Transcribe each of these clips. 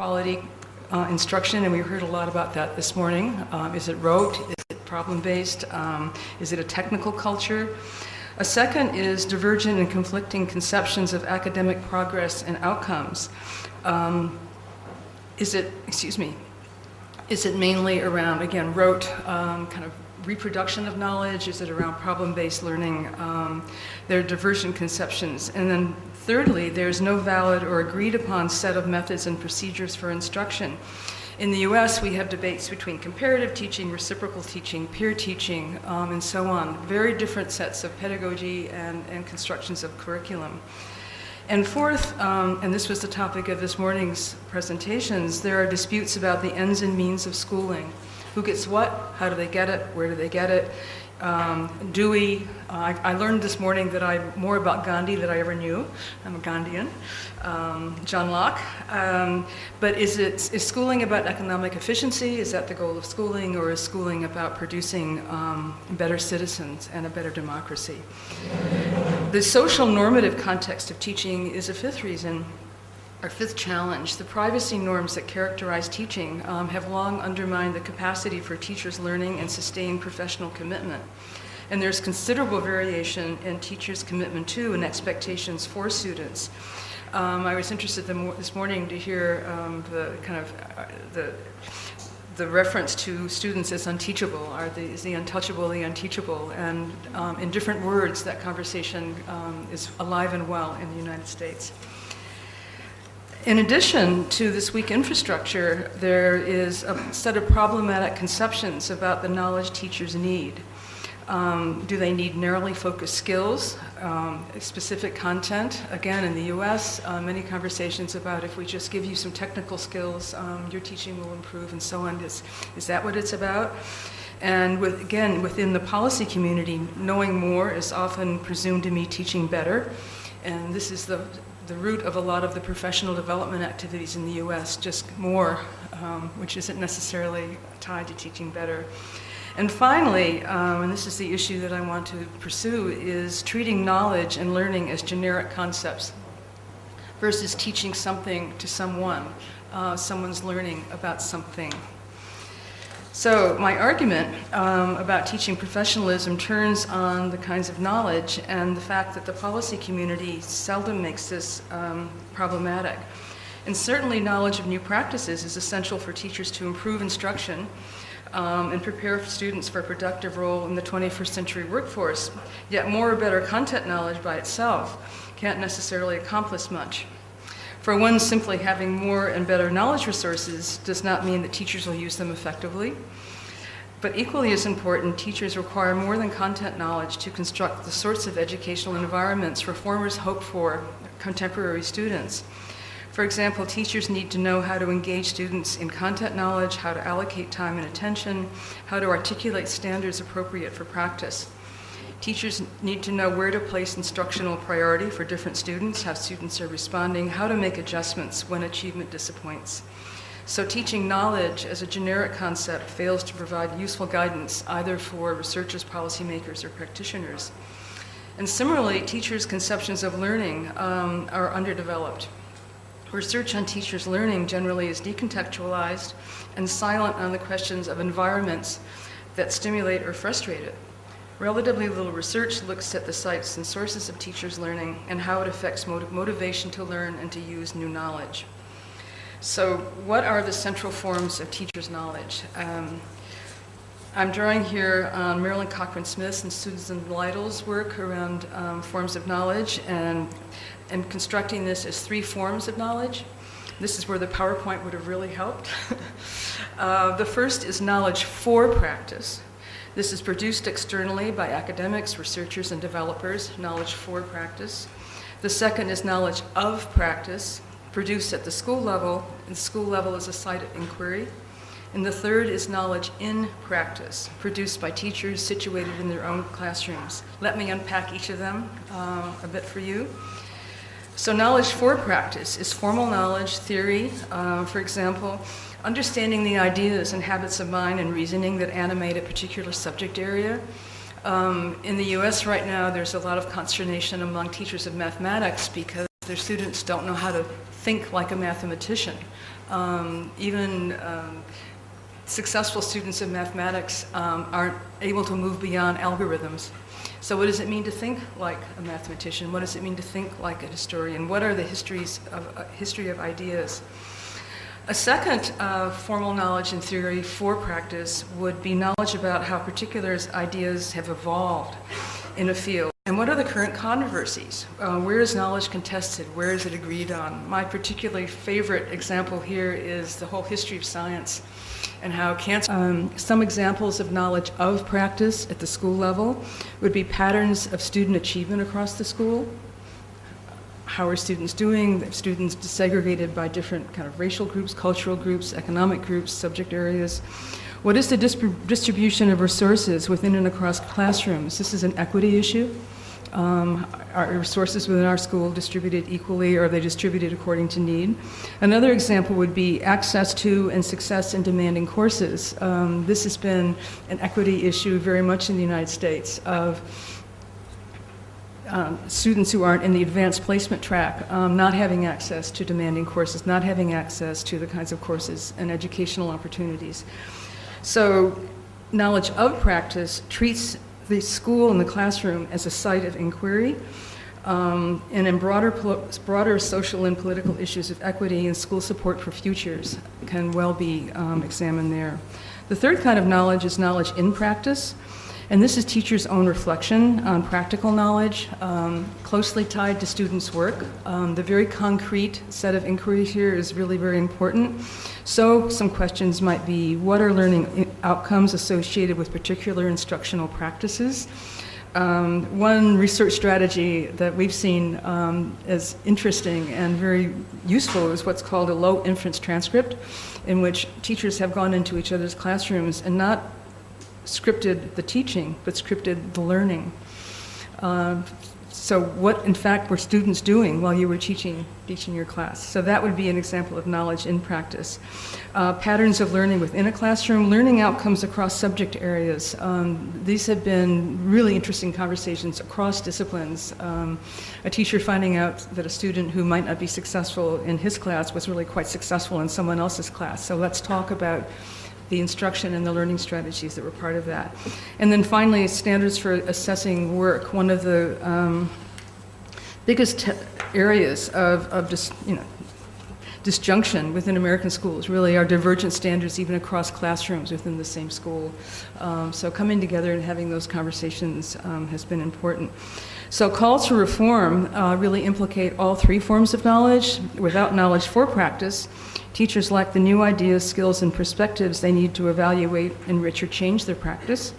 quality instruction, and we heard a lot about that this morning. Is it rote? Is it problem-based? Is it a technical culture? A second is divergent and conflicting conceptions of academic progress and outcomes. Is it mainly around, again, rote kind of reproduction of knowledge? Is it around problem-based learning? There are divergent conceptions. And then thirdly, there's no valid or agreed upon set of methods and procedures for instruction. In the US, we have debates between comparative teaching, reciprocal teaching, peer teaching, and so on. Very different sets of pedagogy and constructions of curriculum. And fourth, and this was the topic of this morning's presentations, there are disputes about the ends and means of schooling. Who gets what? How do they get it? Where do they get it? I learned this morning that I'm more about Gandhi than I ever knew. I'm a Gandhian. John Locke. But is schooling about economic efficiency? Is that the goal of schooling? Or is schooling about producing better citizens and a better democracy? The social normative context of teaching is a fifth reason. Our fifth challenge, the privacy norms that characterize teaching have long undermined the capacity for teachers' learning and sustained professional commitment. And there's considerable variation in teachers' commitment to and expectations for students. I was interested this morning to hear the reference to students as unteachable. Is the untouchable the unteachable? And in different words, that conversation is alive and well in the United States. In addition to this weak infrastructure, there is a set of problematic conceptions about the knowledge teachers need. Do they need narrowly focused skills, specific content? Again, in the US, many conversations about if we just give you some technical skills, your teaching will improve and so on. Is that what it's about? And within the policy community, knowing more is often presumed to mean teaching better. And this is the root of a lot of the professional development activities in the US, just more, which isn't necessarily tied to teaching better. And finally, and this is the issue that I want to pursue, is treating knowledge and learning as generic concepts versus teaching something to someone. Someone's learning about something. So my argument about teaching professionalism turns on the kinds of knowledge and the fact that the policy community seldom makes this problematic. And certainly knowledge of new practices is essential for teachers to improve instruction and prepare students for a productive role in the 21st century workforce. Yet more or better content knowledge by itself can't necessarily accomplish much. For one, simply having more and better knowledge resources does not mean that teachers will use them effectively. But equally as important, teachers require more than content knowledge to construct the sorts of educational environments reformers hope for contemporary students. For example, teachers need to know how to engage students in content knowledge, how to allocate time and attention, how to articulate standards appropriate for practice. Teachers need to know where to place instructional priority for different students, how students are responding, how to make adjustments when achievement disappoints. So teaching knowledge as a generic concept fails to provide useful guidance either for researchers, policymakers, or practitioners. And similarly, teachers' conceptions of learning are underdeveloped. Research on teachers' learning generally is decontextualized and silent on the questions of environments that stimulate or frustrate it. Relatively little research looks at the sites and sources of teachers' learning and how it affects motivation to learn and to use new knowledge. So what are the central forms of teachers' knowledge? I'm drawing here on Marilyn Cochran-Smith's and Susan Lytle's work around forms of knowledge and constructing this as three forms of knowledge. This is where the PowerPoint would have really helped. The first is knowledge for practice. This is produced externally by academics, researchers, and developers, knowledge for practice. The second is knowledge of practice, produced at the school level, and the school level is a site of inquiry. And the third is knowledge in practice, produced by teachers situated in their own classrooms. Let me unpack each of them a bit for you. So knowledge for practice is formal knowledge, theory, for example, understanding the ideas and habits of mind and reasoning that animate a particular subject area. In the US right now, there's a lot of consternation among teachers of mathematics because their students don't know how to think like a mathematician. Even successful students of mathematics aren't able to move beyond algorithms. So what does it mean to think like a mathematician? What does it mean to think like a historian? What are the history of ideas? A second formal knowledge and theory for practice would be knowledge about how particular ideas have evolved in a field. And what are the current controversies? Where is knowledge contested? Where is it agreed on? My particularly favorite example here is the whole history of science and how cancer. Some examples of knowledge of practice at the school level would be patterns of student achievement across the school. How are students doing? Students segregated by different kind of racial groups, cultural groups, economic groups, subject areas. What is the distribution of resources within and across classrooms? This is an equity issue. Are resources within our school distributed equally, or are they distributed according to need? Another example would be access to and success in demanding courses. This has been an equity issue very much in the United States of students who aren't in the advanced placement track not having access to demanding courses, not having access to the kinds of courses and educational opportunities. So knowledge of practice treats the school and the classroom as a site of inquiry, and in broader social and political issues of equity and school support for futures can well be examined there. The third kind of knowledge is knowledge in practice. And this is teachers' own reflection on practical knowledge, closely tied to students' work. The very concrete set of inquiries here is really very important. So some questions might be, what are learning outcomes associated with particular instructional practices? One research strategy that we've seen as interesting and very useful is what's called a low inference transcript, in which teachers have gone into each other's classrooms and not scripted the teaching, but scripted the learning. So what, in fact, were students doing while you were teaching your class? So that would be an example of knowledge in practice. Patterns of learning within a classroom, learning outcomes across subject areas. These have been really interesting conversations across disciplines. A teacher finding out that a student who might not be successful in his class was really quite successful in someone else's class. So let's talk about the instruction and the learning strategies that were part of that. And then finally, standards for assessing work. One of the biggest areas of disjunction within American schools really are divergent standards even across classrooms within the same school. So coming together and having those conversations has been important. So calls for reform really implicate all three forms of knowledge. Without knowledge for practice, teachers lack the new ideas, skills, and perspectives they need to evaluate, enrich, or change their practice.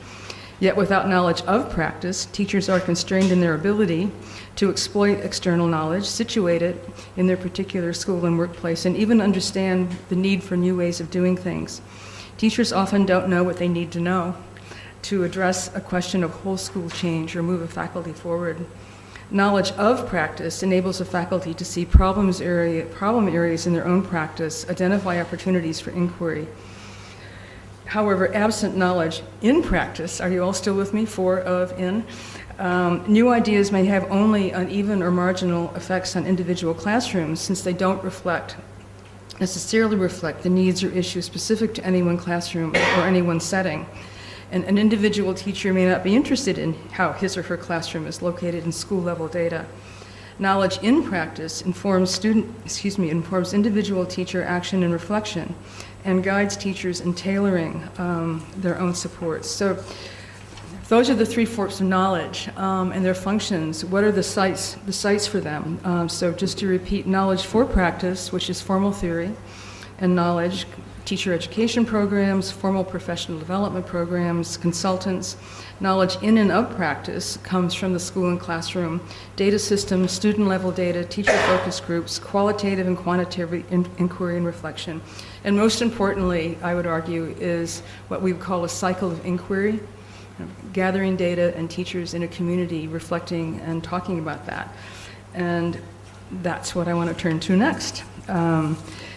Yet without knowledge of practice, teachers are constrained in their ability to exploit external knowledge, situate it in their particular school and workplace, and even understand the need for new ways of doing things. Teachers often don't know what they need to know to address a question of whole school change or move a faculty forward. Knowledge of practice enables a faculty to see problem areas in their own practice, identify opportunities for inquiry. However, absent knowledge in practice, are you all still with me? New ideas may have only uneven or marginal effects on individual classrooms since they don't necessarily reflect the needs or issues specific to any one classroom or any one setting. And an individual teacher may not be interested in how his or her classroom is located in school-level data. Knowledge in practice informs individual teacher action and reflection, and guides teachers in tailoring their own supports. So those are the three forms of knowledge and their functions. What are the sites for them? So just to repeat, knowledge for practice, which is formal theory, and knowledge, teacher education programs, formal professional development programs, consultants. Knowledge in and of practice comes from the school and classroom, data systems, student-level data, teacher-focused groups, qualitative and quantitative inquiry and reflection. And most importantly, I would argue, is what we would call a cycle of inquiry, gathering data and teachers in a community reflecting and talking about that. And that's what I want to turn to next.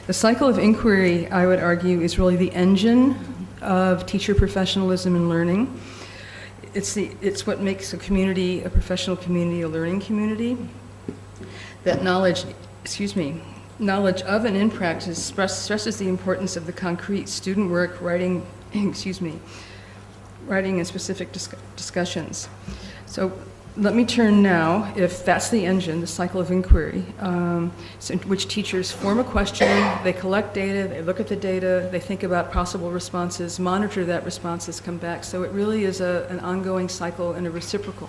The cycle of inquiry, I would argue, is really the engine of teacher professionalism and learning. It's what makes a community, a professional community, a learning community. That knowledge, knowledge of and in practice stresses the importance of the concrete student work, writing, writing and specific discussions. So let me turn now, if that's the engine, the cycle of inquiry, in which teachers form a question, they collect data, they look at the data, they think about possible responses, monitor that responses, come back. So it really is an ongoing cycle and a reciprocal.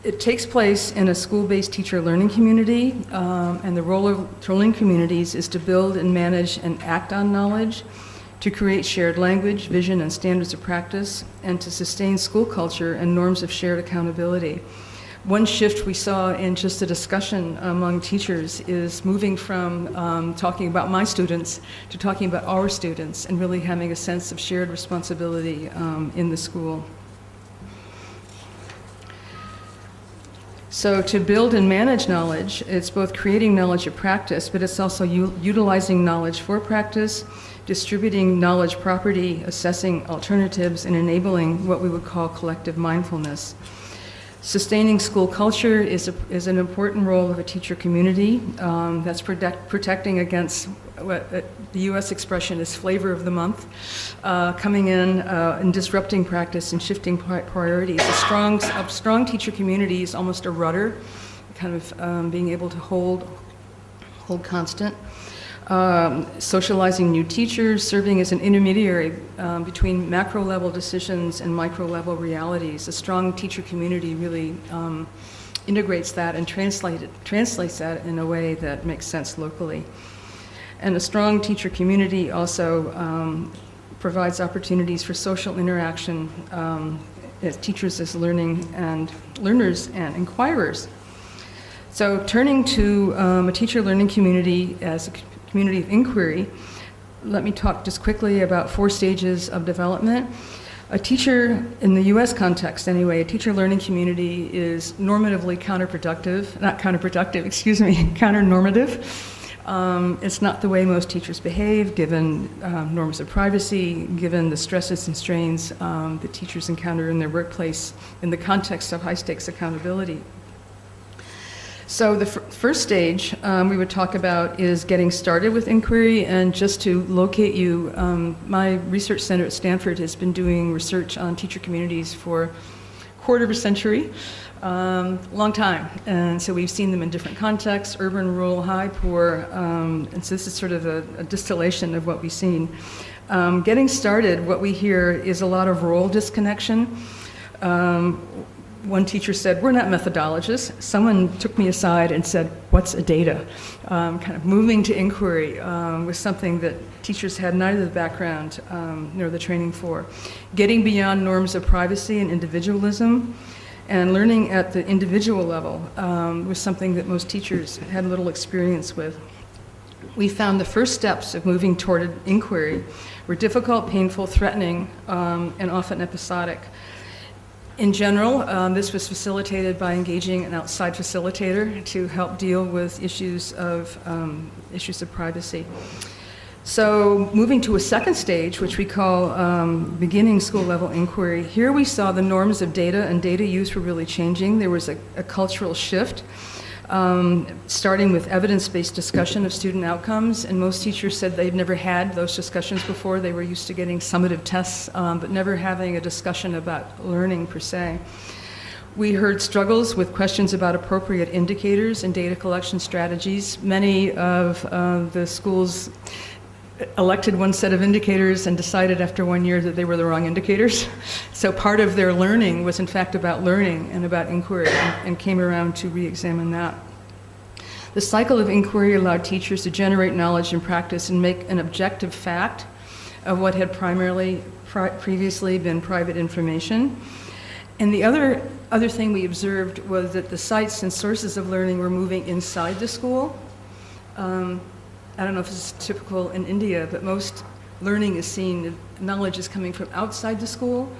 It takes place in a school-based teacher learning community, and the role of learning communities is to build and manage and act on knowledge, to create shared language, vision, and standards of practice, and to sustain school culture and norms of shared accountability. One shift we saw in just a discussion among teachers is moving from talking about my students to talking about our students and really having a sense of shared responsibility in the school. So to build and manage knowledge, it's both creating knowledge of practice, but it's also utilizing knowledge for practice, distributing knowledge property, assessing alternatives, and enabling what we would call collective mindfulness. Sustaining school culture is an important role of a teacher community. That's protecting against what the U.S. expression is flavor of the month, coming in and disrupting practice and shifting priorities. A strong teacher community is almost a rudder, kind of being able to hold constant. Socializing new teachers, serving as an intermediary between macro-level decisions and micro-level realities. A strong teacher community really integrates that and translates that in a way that makes sense locally. And a strong teacher community also provides opportunities for social interaction as teachers as learners and inquirers. So turning to a teacher learning community as a community of inquiry, let me talk just quickly about 4 stages of development. A teacher, in the US context anyway, a teacher learning community is normatively counternormative. It's not the way most teachers behave, given norms of privacy, given the stresses and strains that teachers encounter in their workplace in the context of high-stakes accountability. So the first stage we would talk about is getting started with inquiry, and just to locate you, my research center at Stanford has been doing research on teacher communities for a quarter of a century, long time. And so we've seen them in different contexts, urban, rural, high, poor, and so this is sort of a distillation of what we've seen. Getting started, what we hear is a lot of role disconnection. One teacher said, "We're not methodologists." Someone took me aside and said, "What's a data?" Kind of moving to inquiry was something that teachers had neither the background nor the training for. Getting beyond norms of privacy and individualism and learning at the individual level was something that most teachers had little experience with. We found the first steps of moving toward inquiry were difficult, painful, threatening, and often episodic. In general, this was facilitated by engaging an outside facilitator to help deal with issues of privacy. So moving to a second stage, which we call beginning school level inquiry, here we saw the norms of data and data use were really changing. There was a cultural shift, starting with evidence-based discussion of student outcomes, and most teachers said they'd never had those discussions before. They were used to getting summative tests, but never having a discussion about learning per se. We heard struggles with questions about appropriate indicators and data collection strategies. Many of the schools elected one set of indicators and decided after 1 year that they were the wrong indicators. So part of their learning was in fact about learning and about inquiry, and came around to re-examine that. The cycle of inquiry allowed teachers to generate knowledge and practice and make an objective fact of what had previously been private information. And the other thing we observed was that the sites and sources of learning were moving inside the school. I don't know if this is typical in India, but most learning is seen, knowledge is coming from outside the school.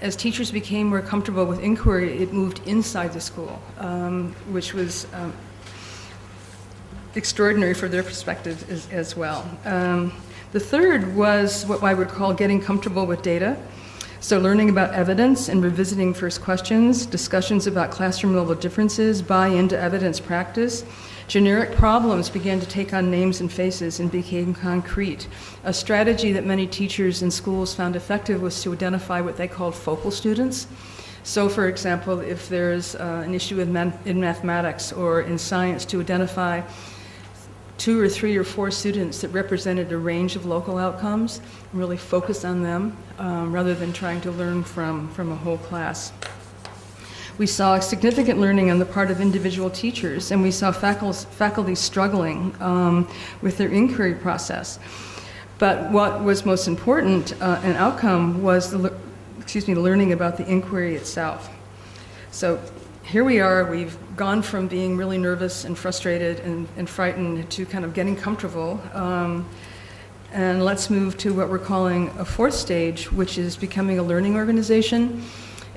As teachers became more comfortable with inquiry, it moved inside the school, which was extraordinary for their perspective as well. The third was what I would call getting comfortable with data. So learning about evidence and revisiting first questions, discussions about classroom level differences, buy into evidence practice. Generic problems began to take on names and faces and became concrete. A strategy that many teachers in schools found effective was to identify what they called focal students. So, for example, if there's an issue in mathematics or in science, to identify 2 or 3 or 4 students that represented a range of local outcomes, and really focus on them rather than trying to learn from a whole class. We saw significant learning on the part of individual teachers, and we saw faculty struggling with their inquiry process. But what was most important, an outcome, was the learning about the inquiry itself. So here we are, we've gone from being really nervous and frustrated and frightened to kind of getting comfortable. And let's move to what we're calling a 4th stage, which is becoming a learning organization.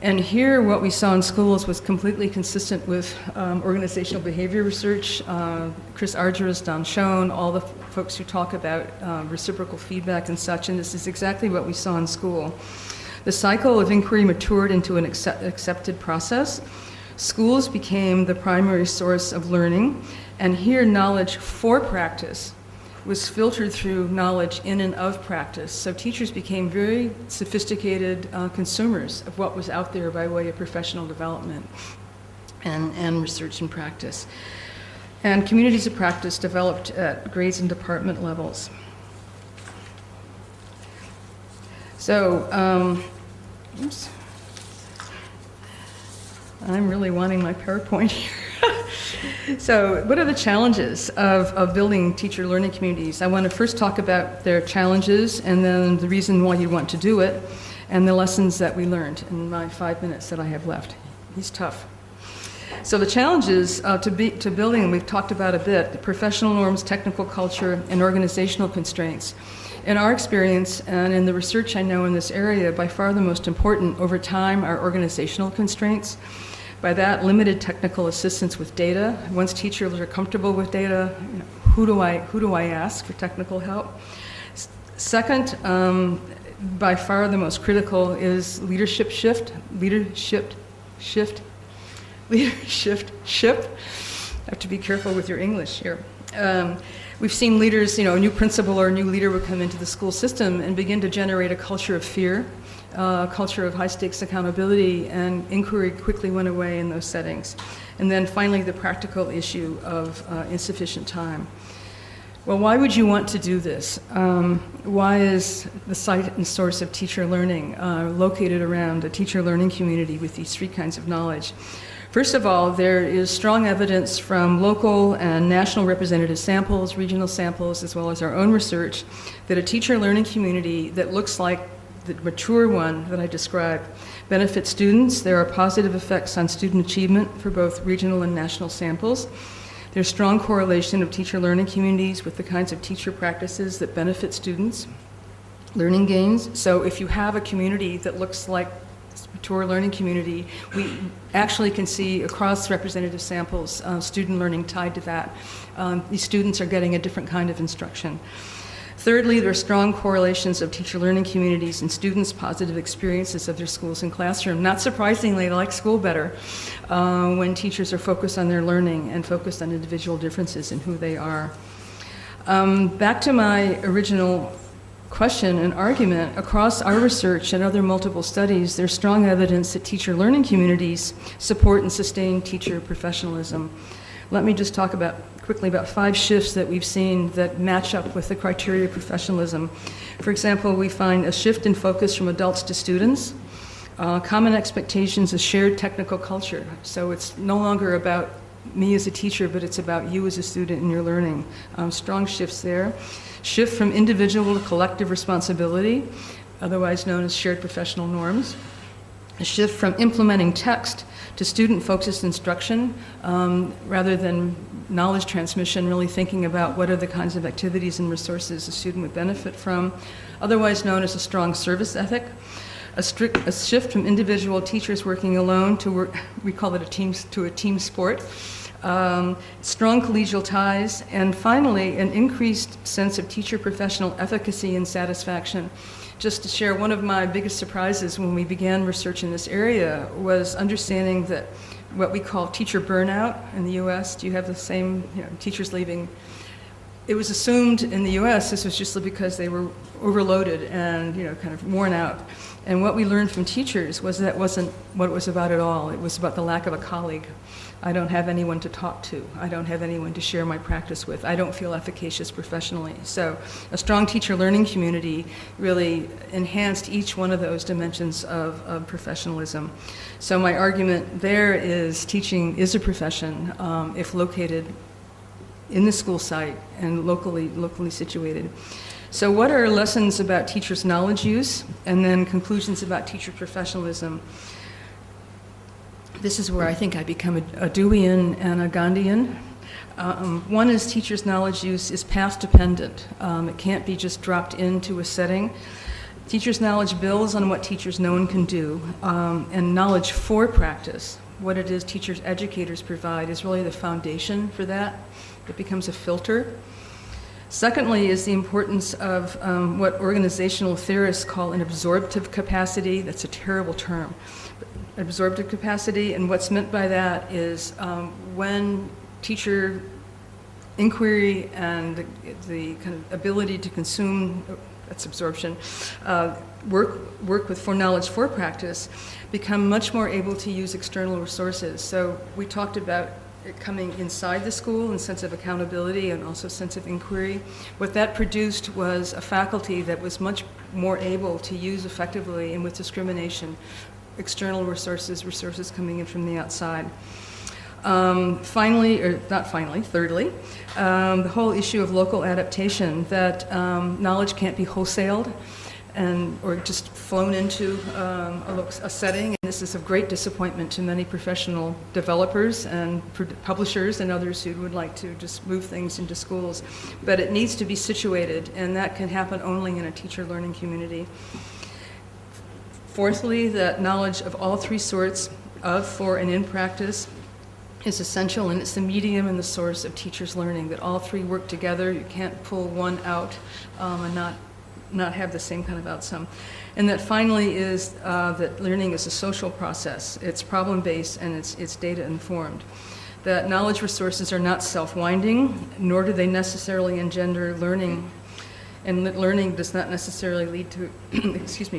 And here, what we saw in schools was completely consistent with organizational behavior research. Chris Arger has done shown, all the folks who talk about reciprocal feedback and such, and this is exactly what we saw in school. The cycle of inquiry matured into an accepted process. Schools became the primary source of learning, and here knowledge for practice was filtered through knowledge in and of practice. So teachers became very sophisticated consumers of what was out there by way of professional development and research and practice. And communities of practice developed at grades and department levels. So, oops. I'm really wanting my PowerPoint here. So what are the challenges of building teacher learning communities? I want to first talk about their challenges and then the reason why you want to do it and the lessons that we learned in my 5 minutes that I have left. He's tough. So the challenges to building, and we've talked about a bit, professional norms, technical culture, and organizational constraints. In our experience and in the research I know in this area, by far the most important over time are organizational constraints. By that, limited technical assistance with data. Once teachers are comfortable with data, who do I ask for technical help? Second, by far the most critical is leadership shift. I have to be careful with your English here. We've seen leaders, a new principal or a new leader would come into the school system and begin to generate a culture of fear, a culture of high-stakes accountability, and inquiry quickly went away in those settings. And then finally, the practical issue of insufficient time. Well, why would you want to do this? Why is the site and source of teacher learning located around a teacher learning community with these 3 kinds of knowledge? First of all, there is strong evidence from local and national representative samples, regional samples, as well as our own research, that a teacher learning community that looks like the mature one that I described benefits students. There are positive effects on student achievement for both regional and national samples. There's strong correlation of teacher learning communities with the kinds of teacher practices that benefit students. Learning gains. So if you have a community that looks like mature learning community, we actually can see across representative samples student learning tied to that. These students are getting a different kind of instruction. Thirdly, there are strong correlations of teacher learning communities and students' positive experiences of their schools and classroom. Not surprisingly, they like school better when teachers are focused on their learning and focused on individual differences in who they are. Back to my original question and argument, across our research and other multiple studies, there's strong evidence that teacher learning communities support and sustain teacher professionalism. Let me just talk quickly about 5 shifts that we've seen that match up with the criteria of professionalism. For example, we find a shift in focus from adults to students. Common expectations, a shared technical culture. So it's no longer about me as a teacher, but it's about you as a student and your learning. Strong shifts there. Shift from individual to collective responsibility, otherwise known as shared professional norms. A shift from implementing text to student-focused instruction rather than knowledge transmission, really thinking about what are the kinds of activities and resources a student would benefit from, otherwise known as a strong service ethic. A shift from individual teachers working alone to work, we call it a team sport, strong collegial ties, and finally, an increased sense of teacher professional efficacy and satisfaction. Just to share, one of my biggest surprises when we began research in this area was understanding that what we call teacher burnout in the US, do you have the same, teachers leaving? It was assumed in the US this was just because they were overloaded and kind of worn out. And what we learned from teachers was that wasn't what it was about at all. It was about the lack of a colleague. I don't have anyone to talk to. I don't have anyone to share my practice with. I don't feel efficacious professionally. So a strong teacher learning community really enhanced each one of those dimensions of professionalism. So my argument there is teaching is a profession if located in the school site and locally situated. So what are lessons about teachers' knowledge use, and then conclusions about teacher professionalism? This is where I think I become a Deweyan and a Gandhian. One is teachers' knowledge use is path dependent. It can't be just dropped into a setting. Teachers' knowledge builds on what teachers know and can do, and knowledge for practice, what it is teachers, educators provide, is really the foundation for that. It becomes a filter. Secondly is the importance of what organizational theorists call an absorptive capacity. That's a terrible term. Absorptive capacity, and what's meant by that is when teacher inquiry and the kind of ability to consume, that's absorption, work with for knowledge for practice, become much more able to use external resources. So we talked about it coming inside the school and sense of accountability and also sense of inquiry. What that produced was a faculty that was much more able to use effectively and with discrimination external resources coming in from the outside. Thirdly, the whole issue of local adaptation, that knowledge can't be wholesaled or just flown into a setting. And this is of great disappointment to many professional developers and publishers and others who would like to just move things into schools. But it needs to be situated, and that can happen only in a teacher learning community. Fourthly, that knowledge of all three sorts of, for, and in practice is essential, and it's the medium and the source of teachers' learning, that all three work together. You can't pull one out and not have the same kind of outcome. And that finally is that learning is a social process. It's problem-based and it's data-informed. That knowledge resources are not self-winding, nor do they necessarily engender learning. And that learning does not necessarily lead to,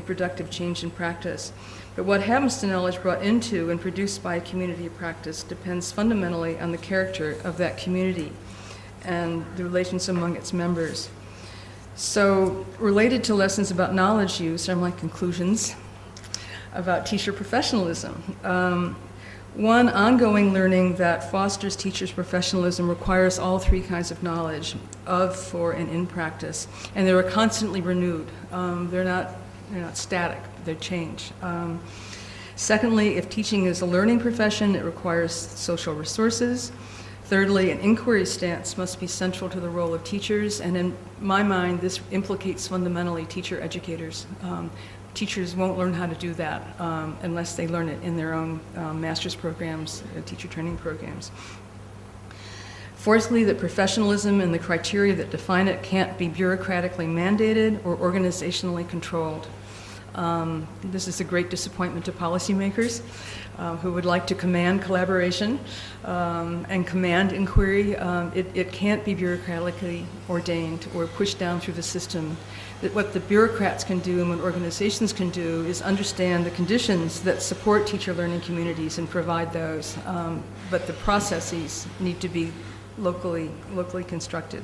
productive change in practice. But what happens to knowledge brought into and produced by a community of practice depends fundamentally on the character of that community and the relations among its members. So, related to lessons about knowledge use are my conclusions about teacher professionalism. One, ongoing learning that fosters teachers' professionalism requires all three kinds of knowledge, of, for, and in practice. And they are constantly renewed. They're not static, they change. Secondly, if teaching is a learning profession, it requires social resources. Thirdly, an inquiry stance must be central to the role of teachers, and in my mind, this implicates fundamentally teacher educators. Teachers won't learn how to do that unless they learn it in their own master's programs, teacher training programs. Fourthly, that professionalism and the criteria that define it can't be bureaucratically mandated or organizationally controlled. This is a great disappointment to policymakers who would like to command collaboration and command inquiry. It can't be bureaucratically ordained or pushed down through the system. That what the bureaucrats can do and what organizations can do is understand the conditions that support teacher learning communities and provide those. But the processes need to be locally constructed.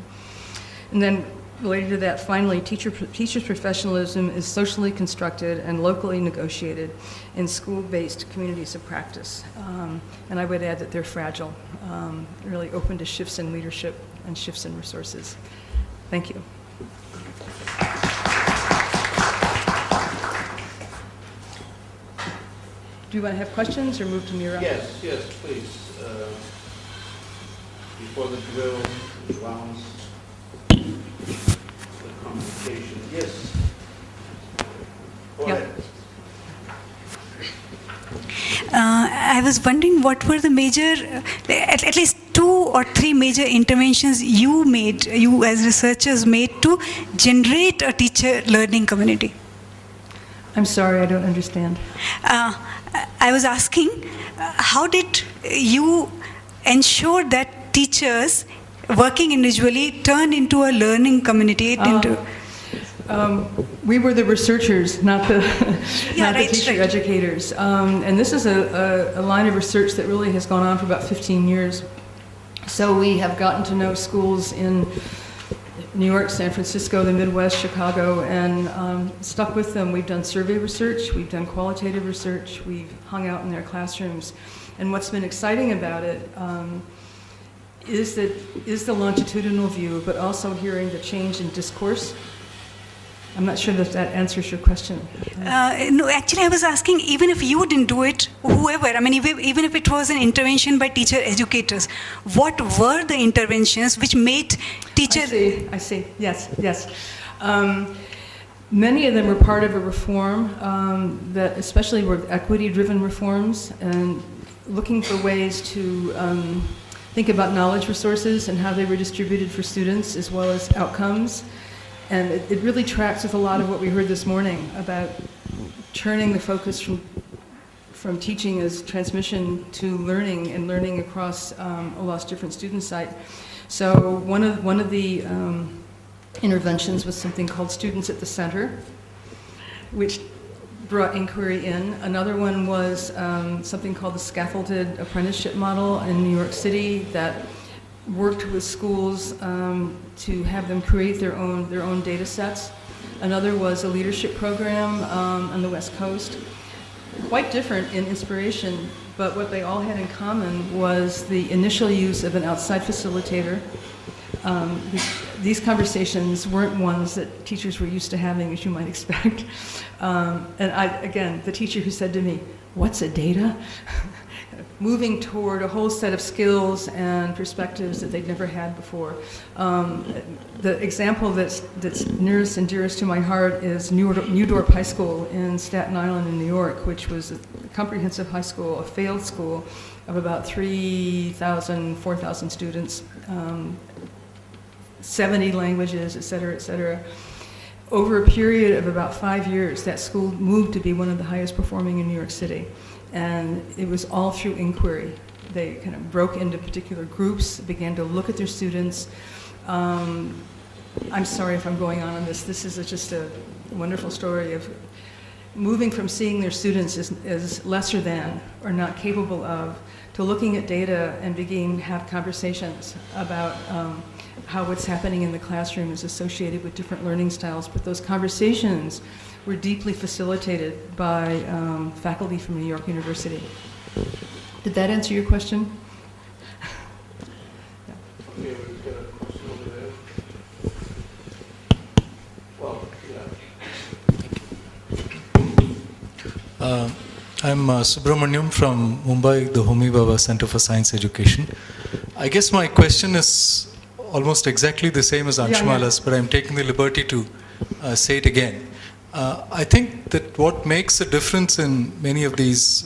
And then related to that, finally, teachers' professionalism is socially constructed and locally negotiated in school-based communities of practice. And I would add that they're fragile, really open to shifts in leadership and shifts in resources. Thank you. Do you want to have questions or move to Mira? Yes, please. Before the drill, the rounds, the communication. Yes. Go ahead. I was wondering what were the major, at least or three major interventions you as researchers made to generate a teacher learning community? I'm sorry, I don't understand. I was asking, how did you ensure that teachers working individually turn into a learning community? We were the researchers, not the, Yeah, not the teacher educators. And this is a line of research that really has gone on for about 15 years. So we have gotten to know schools in New York, San Francisco, the Midwest, Chicago, and stuck with them. We've done survey research, we've done qualitative research, we've hung out in their classrooms. And what's been exciting about it is the longitudinal view, but also hearing the change in discourse. I'm not sure that answers your question. No, actually I was asking, even if you didn't do it, whoever, I mean, even if it was an intervention by teacher educators, what were the interventions which made teachers... I see, yes. Many of them were part of a reform that especially were equity-driven reforms and looking for ways to think about knowledge resources and how they were distributed for students as well as outcomes. And it really tracks with a lot of what we heard this morning about turning the focus from teaching as transmission to learning and learning across a lot of different student site. So one of the interventions was something called Students at the Center, which brought inquiry in. Another one was something called the Scaffolded apprenticeship model in New York City that worked with schools to have them create their own data sets. Another was a leadership program on the West Coast. Quite different in inspiration, but what they all had in common was the initial use of an outside facilitator. These conversations weren't ones that teachers were used to having, as you might expect. Again, the teacher who said to me, "What's a data?" moving toward a whole set of skills and perspectives that they'd never had before. The example that's nearest and dearest to my heart is Neudorp High School in Staten Island in New York, which was a comprehensive high school, a failed school of about 3,000, 4,000 students, 70 languages, et cetera, et cetera. Over a period of about 5 years, that school moved to be one of the highest performing in New York City. And it was all through inquiry. They kind of broke into particular groups, began to look at their students. I'm sorry if I'm going on this. This is just a wonderful story of moving from seeing their students as lesser than or not capable of to looking at data and beginning to have conversations about how what's happening in the classroom is associated with different learning styles. But those conversations were deeply facilitated by faculty from New York University. Did that answer your question? Okay, we've got a question over there. Well, yeah. I'm Subramaniam from Mumbai, the Homi Bhabha Center for Science Education. I guess my question is almost exactly the same as Anshumala's, but I'm taking the liberty to say it again. I think that what makes a difference in many of these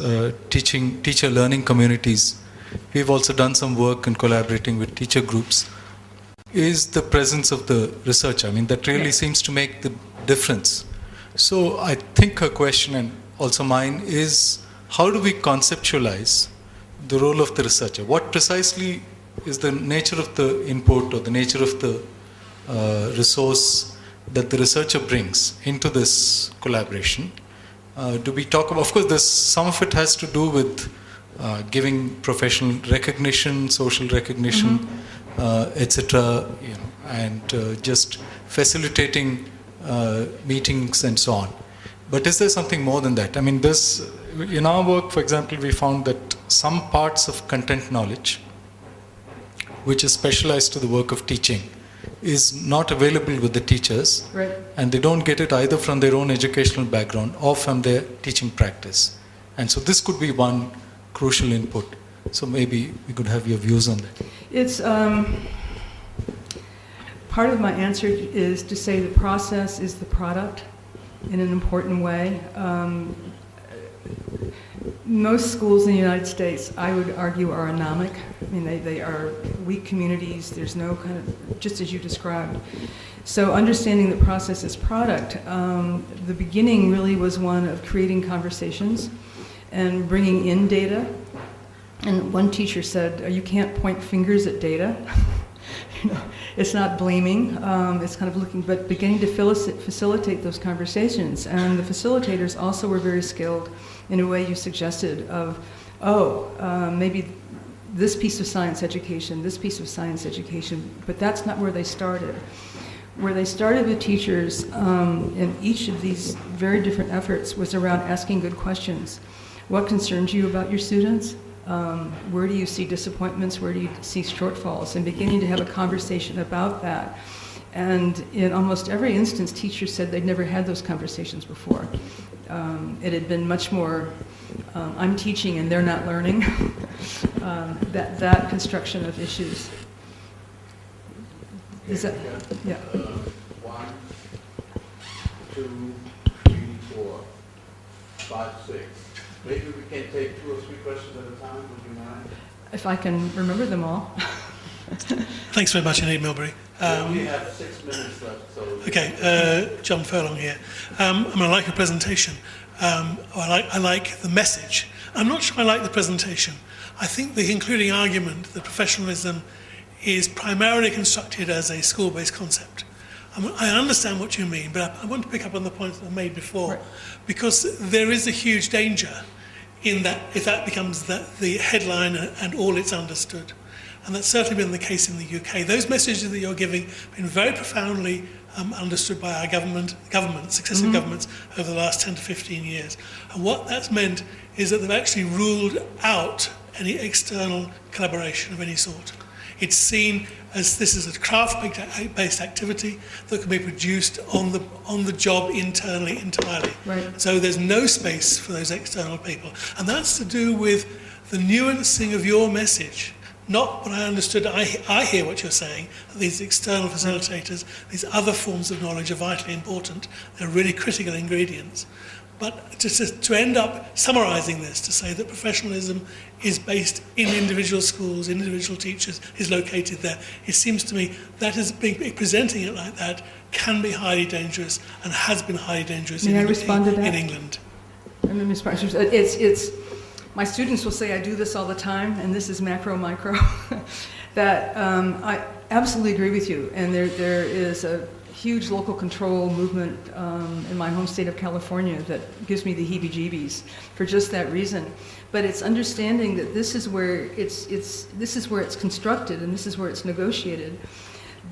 teacher learning communities, we've also done some work in collaborating with teacher groups, is the presence of the researcher. I mean, that really seems to make the difference. So I think her question, and also mine, is how do we conceptualize the role of the researcher? What precisely is the nature of the input or the nature of the resource that the researcher brings into this collaboration? Do we talk about, of course, some of it has to do with giving professional recognition, social recognition, etc., and just facilitating meetings and so on. But is there something more than that? I mean, in our work, for example, we found that some parts of content knowledge, which is specialized to the work of teaching, is not available with the teachers, right. And they don't get it either from their own educational background or from their teaching practice. And so this could be one crucial input. So maybe we could have your views on that. It's part of my answer is to say the process is the product in an important way. most schools in the United States, I would argue, are anomic. I mean, they are weak communities. There's no kind of, just as you described. So understanding the process as product, the beginning really was one of creating conversations and bringing in data. And one teacher said, you can't point fingers at data. You know, it's not blaming, it's kind of looking, but beginning to facilitate those conversations. And the facilitators also were very skilled in a way you suggested of, maybe this piece of science education, this piece of science education, but that's not where they started. Where they started with teachers in each of these very different efforts was around asking good questions. What concerns you about your students? Where do you see disappointments? Where do you see shortfalls? And beginning to have a conversation about that. And in almost every instance, teachers said they'd never had those conversations before. It had been much more, I'm teaching and they're not learning, that construction of issues. Is that, yeah. 1, 2, 3, 4, 5, 6. Maybe we can take 2 or 3 questions at a time, would you mind? If I can remember them all. Thanks very much indeed, Milbrey. We only have 6 minutes left, so... Okay, John Furlong here. I like your presentation. I like the message. I'm not sure I like the presentation. I think the concluding argument that professionalism is primarily constructed as a school-based concept. I understand what you mean, but I want to pick up on the points that I made before, right. Because there is a huge danger in that if that becomes the headline and all it's understood. And that's certainly been the case in the UK. Those messages that you're giving have been very profoundly understood by our successive governments over the last 10 to 15 years. And what that's meant is that they've actually ruled out any external collaboration of any sort. It's seen as this is a craft-based activity that can be produced on the job internally entirely. Right. So there's no space for those external people. And that's to do with the nuancing of your message. Not what I understood. I hear what you're saying. These external facilitators, these other forms of knowledge are vitally important. They're really critical ingredients. But to end up summarising this, to say that professionalism is based in individual schools, individual teachers, is located there, it seems to me that is presenting it like that can be highly dangerous and has been highly dangerous in England. It's my students will say I do this all the time, and this is macro, micro. That I absolutely agree with you, and there is a huge local control movement in my home state of California that gives me the heebie-jeebies for just that reason. But it's understanding that this is where it's constructed and this is where it's negotiated.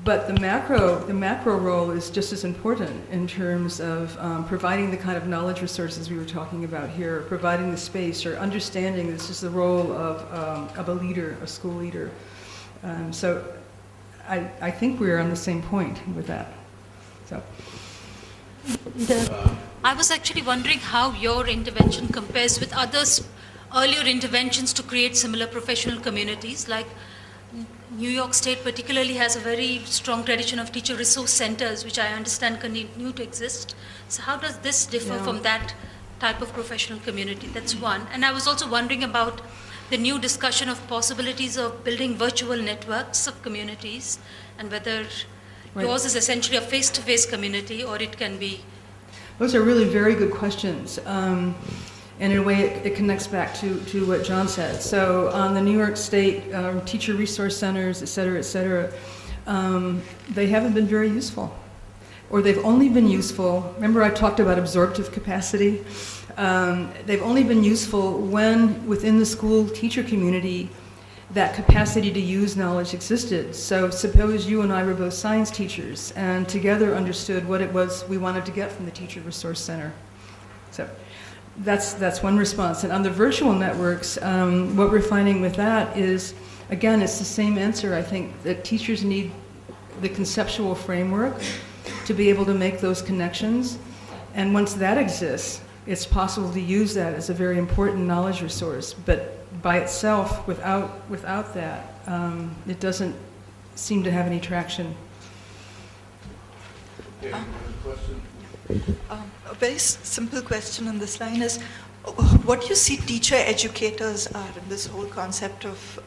But the macro role is just as important in terms of providing the kind of knowledge resources we were talking about here, providing the space, or understanding this is the role of a leader, a school leader. So I think we're on the same point with that. So. I was actually wondering how your intervention compares with others' earlier interventions to create similar professional communities. Like New York State particularly has a very strong tradition of teacher resource centers, which I understand continue to exist. So how does this differ from that type of professional community? That's one. And I was also wondering about the new discussion of possibilities of building virtual networks of communities, and whether yours is essentially a face-to-face community, or it can be... Those are really very good questions. And in a way, it connects back to what John said. So on the New York State teacher resource centers, et cetera, they haven't been very useful. Or they've only been useful, remember I talked about absorptive capacity? They've only been useful when within the school teacher community that capacity to use knowledge existed. So suppose you and I were both science teachers and together understood what it was we wanted to get from the teacher resource center. So that's one response. And on the virtual networks, what we're finding with that is, again, it's the same answer. I think that teachers need the conceptual framework to be able to make those connections. And once that exists, it's possible to use that as a very important knowledge resource. But by itself, without that, it doesn't seem to have any traction. Okay, question? A very simple question on this line is, what do you see teacher educators are in this whole concept of,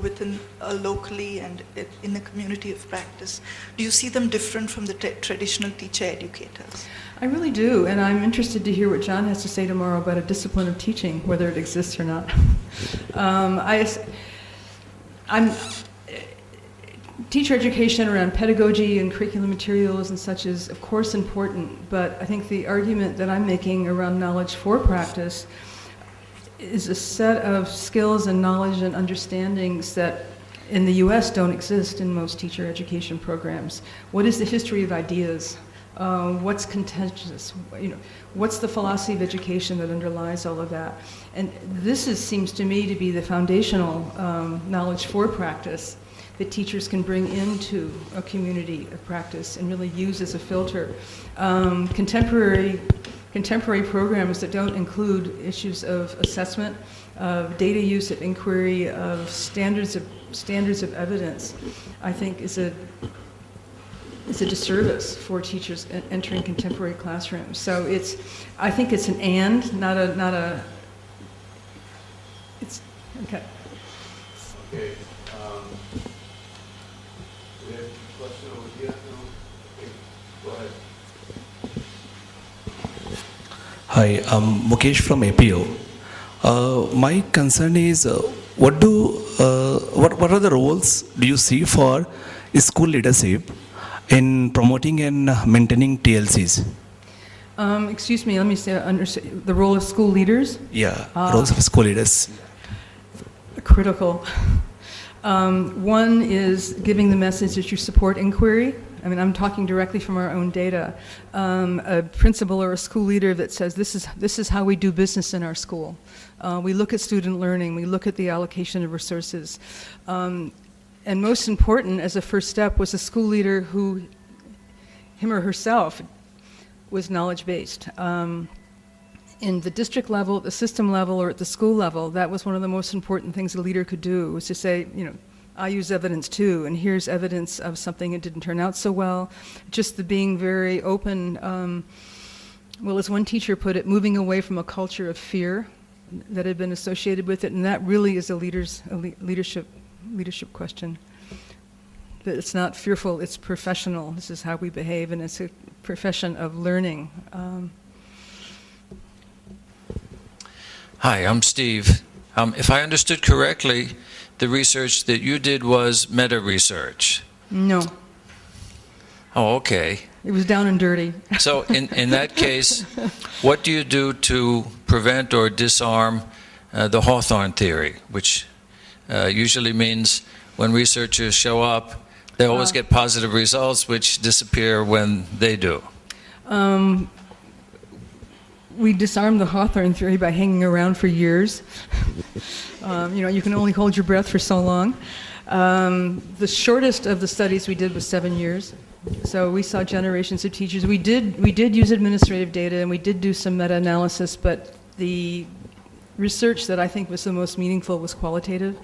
within locally and in the community of practice? Do you see them different from the traditional teacher educators? I really do, and I'm interested to hear what John has to say tomorrow about a discipline of teaching, whether it exists or not. Teacher education around pedagogy and curriculum materials and such is, of course, important, but I think the argument that I'm making around knowledge for practice is a set of skills and knowledge and understandings that in the US don't exist in most teacher education programs. What is the history of ideas? What's contentious? What's the philosophy of education that underlies all of that? And this seems to me to be the foundational knowledge for practice that teachers can bring into a community of practice and really use as a filter. Contemporary programs that don't include issues of assessment, of data use, of inquiry, of standards of evidence, I think is a disservice for teachers entering contemporary classrooms. So I think it's an and, not a. It's okay. Okay. We have a question over here. No? Okay. Go ahead. Hi, I'm Mukesh from APO. My concern is, what are the roles do you see for school leadership in promoting and maintaining TLCs? Excuse me, let me say the role of school leaders. Yeah, roles of school leaders. Critical. One is giving the message that you support inquiry. I mean, I'm talking directly from our own data. A principal or a school leader that says, this is how we do business in our school. We look at student learning. We look at the allocation of resources. And most important, as a first step, was a school leader who, him or herself, was knowledge-based. In the district level, at the system level, or at the school level, that was one of the most important things a leader could do, was to say, I use evidence too, and here's evidence of something that didn't turn out so well. Just the being very open, well, as one teacher put it, moving away from a culture of fear that had been associated with it, and that really is a leadership question. That it's not fearful, it's professional. This is how we behave, and it's a profession of learning. Hi, I'm Steve. If I understood correctly, the research that you did was meta-research. No. Oh, okay. It was down and dirty. So in that case, what do you do to prevent or disarm the Hawthorne theory, which usually means when researchers show up, they always get positive results, which disappear when they do? We disarmed the Hawthorne theory by hanging around for years. You can only hold your breath for so long. The shortest of the studies we did was 7 years. So we saw generations of teachers. We did use administrative data, and we did do some meta-analysis, but the research that I think was the most meaningful was qualitative.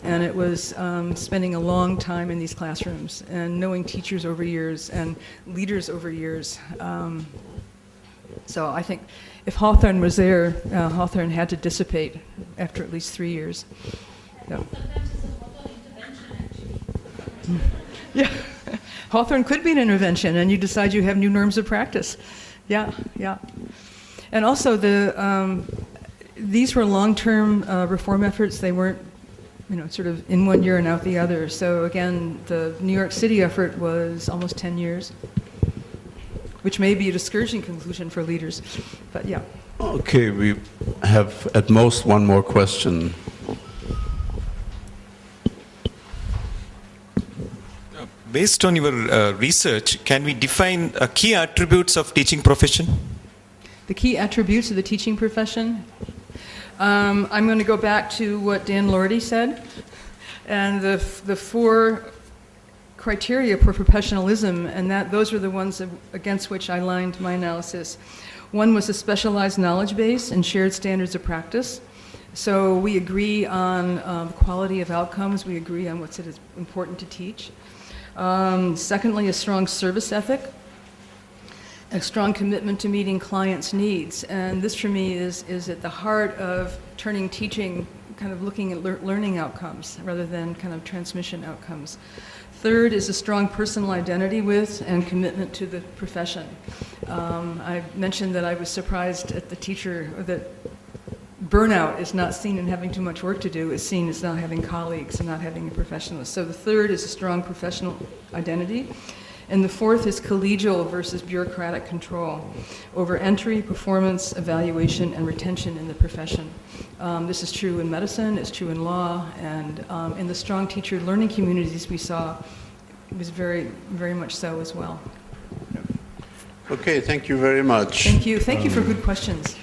And it was spending a long time in these classrooms and knowing teachers over years and leaders over years. So I think if Hawthorne was there, Hawthorne had to dissipate after at least 3 years. So. Sometimes it's a Hawthorne intervention, actually. Yeah, Hawthorne could be an intervention, and you decide you have new norms of practice. Yeah. And also these were long-term reform efforts. They weren't, sort of in 1 year and out the other. So again, the New York City effort was almost 10 years. Which may be a discouraging conclusion for leaders, but yeah. Okay, we have at most one more question. Based on your research, can we define key attributes of teaching profession? The key attributes of the teaching profession? I'm going to go back to what Dan Lordy said, and the 4 criteria for professionalism, and those were the ones against which I lined my analysis. One was a specialized knowledge base and shared standards of practice. So we agree on the quality of outcomes. We agree on what's important to teach. Secondly, a strong service ethic. a strong commitment to meeting clients' needs. And this, for me, is at the heart of turning teaching, kind of looking at learning outcomes rather than kind of transmission outcomes. Third is a strong personal identity with and commitment to the profession. I mentioned that I was surprised at the teacher that burnout is not seen in having too much work to do, it's seen as not having colleagues and not having a professionalist. So the third is a strong professional identity. And the fourth is collegial versus bureaucratic control over entry, performance, evaluation, and retention in the profession. This is true in medicine, it's true in law, and in the strong teacher learning communities we saw, it was very, very much so as well. Okay, thank you very much. Thank you. Thank you for good questions.